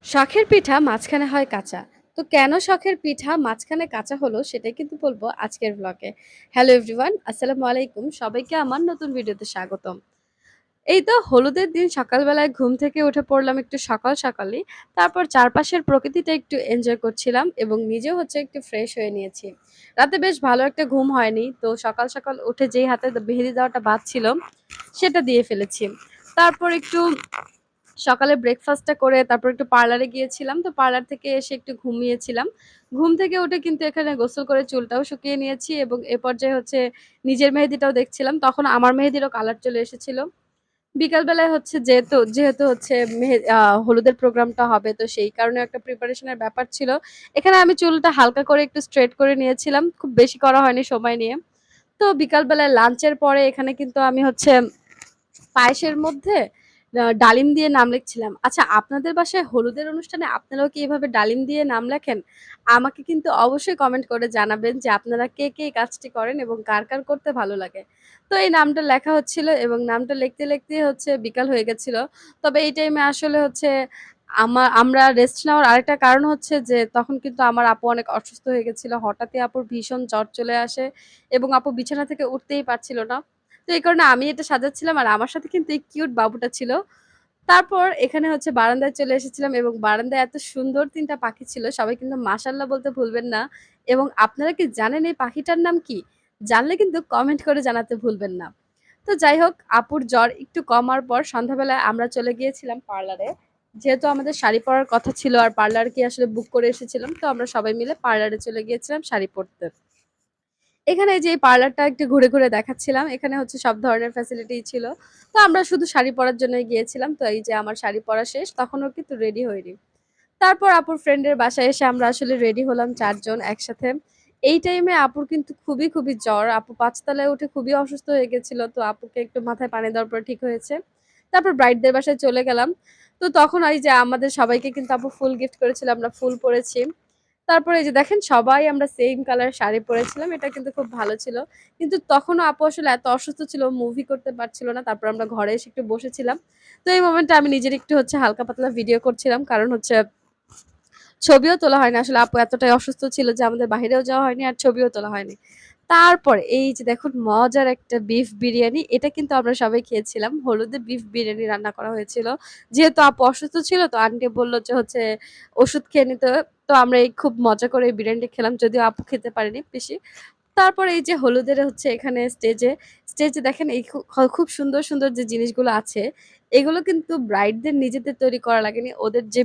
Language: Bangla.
শখের পিঠা মাঝখানে হয় কাঁচা। তো কেন শখের পিঠা মাঝখানে কাঁচা হলো সেটাই কিন্তু বলবো আজকের ভ্লগে। হ্যালো এভরিওয়ান, আসসালামু আলাইকুম। সবাইকে আমার নতুন ভিডিওতে স্বাগতম। এই তো হলুদের দিন সকালবেলায় ঘুম থেকে উঠে পড়লাম একটু সকাল সকালই। তারপর চারপাশের প্রকৃতিটা একটু এনজয় করছিলাম এবং নিজেও হচ্ছে একটু ফ্রেশ হয়ে নিয়েছি। রাতে বেশ ভালো একটা ঘুম হয়নি। তো সকাল সকাল উঠে যেই হাতে মেহেদি দেওয়াটা বাদ ছিল সেটা দিয়ে ফেলেছি। তারপর একটু সকালে ব্রেকফাস্টটা করে তারপর একটু পার্লারে গিয়েছিলাম। তো পার্লার থেকে এসে একটু ঘুমিয়েছিলাম। ঘুম থেকে উঠে কিন্তু এখানে গোসল করে চুলটাও শুকিয়ে নিয়েছি এবং এ পর্যায়ে হচ্ছে নিজের মেহেদিটাও দেখছিলাম। তখন আমার মেহেদিরও কালার চলে এসেছিল। বিকাল বেলায় হচ্ছে যেহেতু হচ্ছে হলুদের প্রোগ্রামটা হবে, তো সেই কারণে একটা প্রিপারেশন এর ব্যাপার ছিল। এখানে আমি চুলটা হালকা করে একটু স্ট্রেট করে নিয়েছিলাম। খুব বেশি করা হয়নি সময় নিয়ে। তো বিকাল বেলায় লাঞ্চের পরে এখানে কিন্তু আমি হচ্ছে পায়েসের মধ্যে ডালিম দিয়ে নাম লিখছিলাম। আচ্ছা, আপনাদের বাসায় হলুদের অনুষ্ঠানে আপনারাও কি এভাবে ডালিম দিয়ে নাম লেখেন? আমাকে কিন্তু অবশ্যই কমেন্ট করে জানাবেন যে আপনারা কে এই কাজটি করেন এবং কার করতে ভালো লাগে। তো এই নামটা লেখা হচ্ছিল এবং নামটা লিখতে হচ্ছে বিকাল হয়ে গেছিল। তবে এই টাইমে আসলে হচ্ছে আমরা রেস্ট নেওয়ার আরেকটা কারণ হচ্ছে যে তখন কিন্তু আমার আপু অনেক অসুস্থ হয়ে গেছিল। হঠাৎই আপুর ভীষণ জ্বর চলে আসে এবং আপু বিছানা থেকে উঠতেই পারছিল না। তো এই কারণে আমি এটা সাজাচ্ছিলাম আর আমার সাথে কিন্তু এই কিউট বাবুটা ছিল। তারপর এখানে হচ্ছে বারান্দায় চলে এসেছিলাম এবং বারান্দায় এত সুন্দর ৩ টা পাখি ছিল। সবাই কিন্তু মাশাআল্লাহ বলতে ভুলবেন না। এবং আপনারা কি জানেন এই পাখিটার নাম কি? জানলে কিন্তু কমেন্ট করে জানাতে ভুলবেন না। তো যাই হোক, আপুর জ্বর একটু কমার পর সন্ধ্যাবেলায় আমরা চলে গিয়েছিলাম পার্লারে। যেহেতু আমাদের শাড়ি পরার কথা ছিল আর পার্লার কি আসলে বুক করে এসেছিলাম। তো আমরা সবাই মিলে পার্লারে চলে গিয়েছিলাম শাড়ি পরতে। এখানে যে এই পার্লারটা একটু ঘুরে দেখাচ্ছিলাম। এখানে হচ্ছে সব ধরনের ফ্যাসিলিটিই ছিল। তো আমরা শুধু শাড়ি পরার জন্যই গিয়েছিলাম। তো এই যে আমার শাড়ি পরা শেষ। তখনও কিন্তু রেডি হইনি। তারপর আপুর ফ্রেন্ডের বাসায় এসে আমরা আসলে রেডি হলাম ৪ জন একসাথে। এই টাইমে আপুর কিন্তু খুবই জ্বর। আপু ৫ তলায় উঠে খুবই অসুস্থ হয়ে গেছিল। তো আপুকে একটু মাথায় পানি দেওয়ার পর ঠিক হয়েছে। তারপর ব্রাইডদের বাসায় চলে গেলাম। তো তখন এই যে আমাদের সবাইকে কিন্তু আপু ফুল গিফট করেছিল। আমরা ফুল পড়েছি। তারপরে এই যে দেখেন সবাই আমরা সেইম কালার শাড়ি পরেছিলাম। এটা কিন্তু খুব ভালো ছিল। কিন্তু তখনও আপু আসলে এত অসুস্থ ছিল, মুভি করতে পারছিল না। তারপর আমরা ঘরে এসে একটু বসেছিলাম। তো এই মোমেন্টে আমি নিজের একটু হচ্ছে হালকা পাতলা ভিডিও করছিলাম। কারণ হচ্ছে ছবিও তোলা হয়নি। আসলে আপু এতটাই অসুস্থ ছিল যে আমাদের বাহিরেও যাওয়া হয়নি আর ছবিও তোলা হয়নি। তারপর এই যে দেখুন মজার একটা বিফ বিরিয়ানি। এটা কিন্তু আমরা সবাই খেয়েছিলাম। হলুদের বিফ বিরিয়ানি রান্না করা হয়েছিল। যেহেতু আপু অসুস্থ ছিল তো আন্টি বলল যে হচ্ছে ওষুধ খেয়ে নিতে। তো আমরা এই খুব মজা করে এই বিরিয়ানিটা খেলাম। যদিও আপু খেতে পারেনি বেশি। তারপরে এই যে হলুদের হচ্ছে এখানে স্টেজে দেখেন এই খুব সুন্দর যে জিনিসগুলো আছে, এগুলো কিন্তু ব্রাইডদের নিজেদের তৈরি করা লাগেনি। ওদের যে